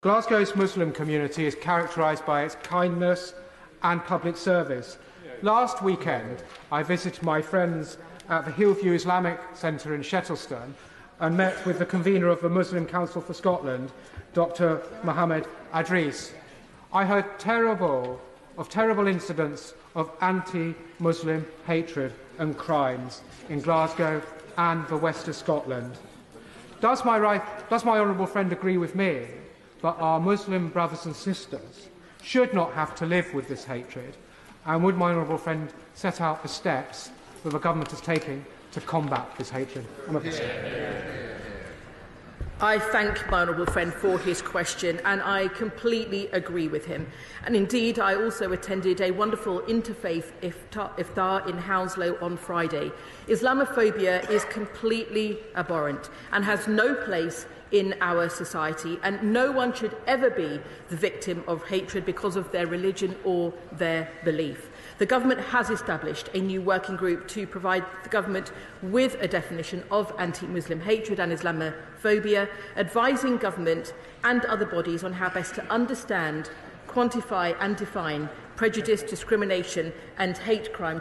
Glasgow's Muslim community is characterised by its kindness and public service. Last weekend, I visited my friends at the Hillview Islamic Centr in Shettleston and met with the convener of the Muslim Council for Scotland, Dr. Mohammed Idrees. I heard terrible incidents of anti-Muslim hatred and crimes in Glasgow and the west of Scotland. Does my honourable friend agree with me that our Muslim brothers and sisters should not have to live with this hatred? And would my honourable friend set out the steps that the government is taking to combat this hatred? I thank my honourable friend for his question, and I completely agree with him. And indeed, I also attended a wonderful Interfaith Iftar in Hounslow on Friday. Islamophobia is completely abhorrent and has no place in our society, and no one should ever be the victim of hatred because of their religion or their belief. The government has established a new working group to provide the government with a definition of anti-Muslim hatred and Islamophobia, advising government and other bodies on how best to understand, quantify and define prejudice, discrimination and hate crime